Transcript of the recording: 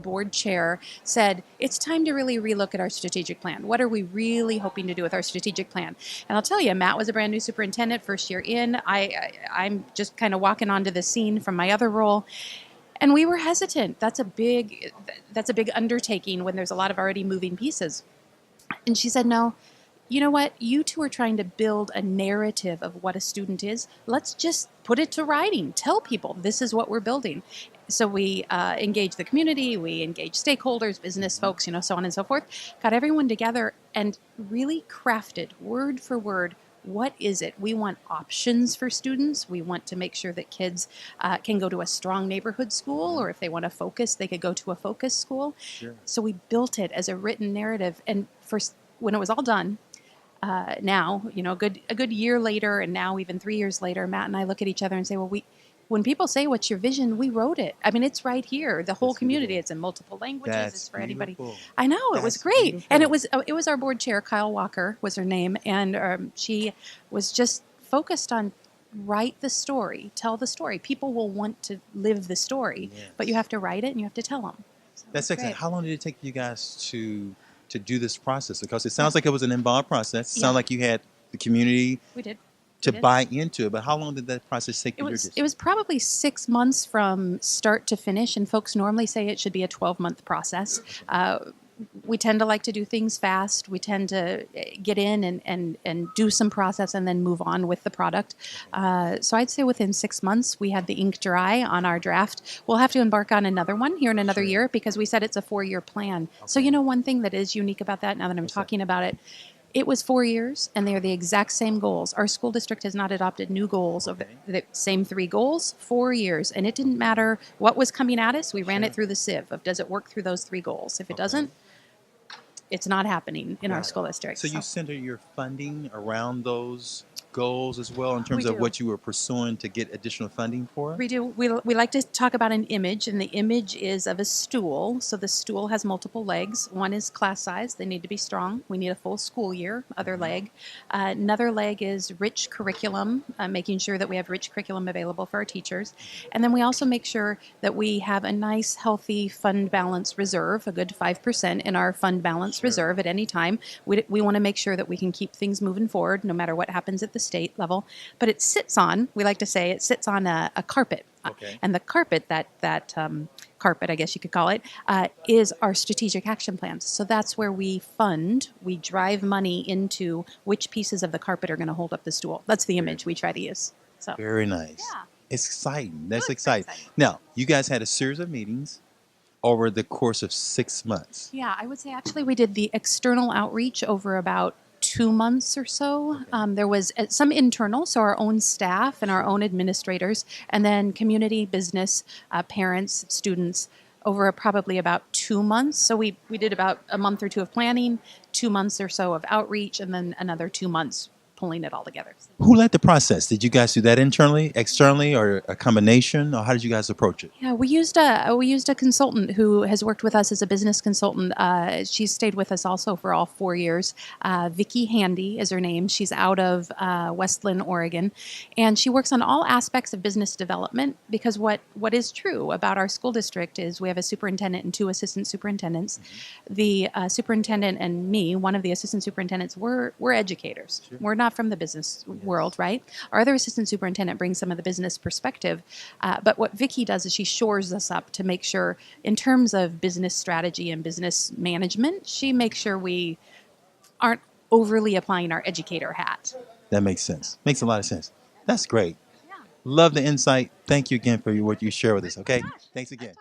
board chair said, it's time to really relook at our strategic plan. What are we really hoping to do with our strategic plan? And I'll tell you, Matt was a brand new superintendent, first year in. I'm just kind of walking onto the scene from my other role. And we were hesitant. That's a big undertaking when there's a lot of already moving pieces. And she said, no, you know what? You two are trying to build a narrative of what a student is. Let's just put it to writing. Tell people this is what we're building. So we engage the community, we engage stakeholders, business folks, so on and so forth. Got everyone together and really crafted word for word. What is it? We want options for students. We want to make sure that kids can go to a strong neighborhood school, or if they want to focus, they could go to a focus school. Sure. So we built it as a written narrative. And when it was all done, now, a good year later, and now even 3 years later, Matt and I look at each other and say, well, when people say, what's your vision? We wrote it. I mean, it's right here. The whole community, it's in multiple languages. It's for anybody. I know, it was great. Beautiful. And it was our board chair, Kyle Walker was her name. And she was just focused on write the story, tell the story. People will want to live the story, but you have to write it and you have to tell them. So that's excellent. How long did it take you guys to do this process? Because it sounds like it was an involved process. It sounds like you had the community to buy into it. But how long did that process take you? It was probably 6 months from start to finish, and folks normally say it should be a 12-month process. We tend to like to do things fast. We tend to get in and do some process and then move on with the product. So I'd say within 6 months, we had the ink dry on our draft. We'll have to embark on another one here in another year because we said it's a 4-year plan. Okay. So one thing that is unique about that, now that I'm talking about it, it was 4 years, and they are the exact same goals. Our school district has not adopted new goals of the same 3 goals, 4 years. And it didn't matter what was coming at us. We ran it through the sieve of does it work through those 3 goals? If it doesn't, it's not happening in our school district. So you center your funding around those goals as well in terms of what you were pursuing to get additional funding for? We do. We like to talk about an image, and the image is of a stool. So the stool has multiple legs. One is class size. They need to be strong. We need a full school year. Other leg. Another leg is rich curriculum, making sure that we have rich curriculum available for our teachers. And then we also make sure that we have a nice, healthy fund balance reserve, a good 5% in our fund balance reserve at any time. We want to make sure that we can keep things moving forward no matter what happens at the state level. But it sits on, we like to say, it sits on a carpet. Okay. And the carpet, that carpet, I guess you could call it, is our strategic action plans. So that's where we drive money into which pieces of the carpet are going to hold up the stool. That's the image we try to use. So very nice. Yeah. It's exciting. That's exciting. Now, you guys had a series of meetings over the course of 6 months. Yeah, I would say actually we did the external outreach over about 2 months or so. There was some internal, so our own staff and our own administrators, and then community, business, parents, students, over probably about 2 months. So we did about a month or 2 of planning, 2 months or so of outreach, and then another 2 months pulling it all together. Who led the process? Did you guys do that internally, externally, or a combination, or how did you guys approach it? Yeah, we used a consultant who has worked with us as a business consultant. She's stayed with us also for all 4 years. Vicki Handy is her name. She's out of Westland, Oregon, and she works on all aspects of business development. Because what is true about our school district is we have a superintendent and 2 assistant superintendents. Mm-hmm. The superintendent and me, one of the assistant superintendents, we're educators. Sure. We're not from the business world, right? Our other assistant superintendent brings some of the business perspective. But what Vicki does is she shores us up to make sure, in terms of business strategy and business management, she makes sure we aren't overly applying our educator hat. That makes sense. Makes a lot of sense. That's great. Yeah. Love the insight. Thank you again for what you share with us. Okay. Thanks again.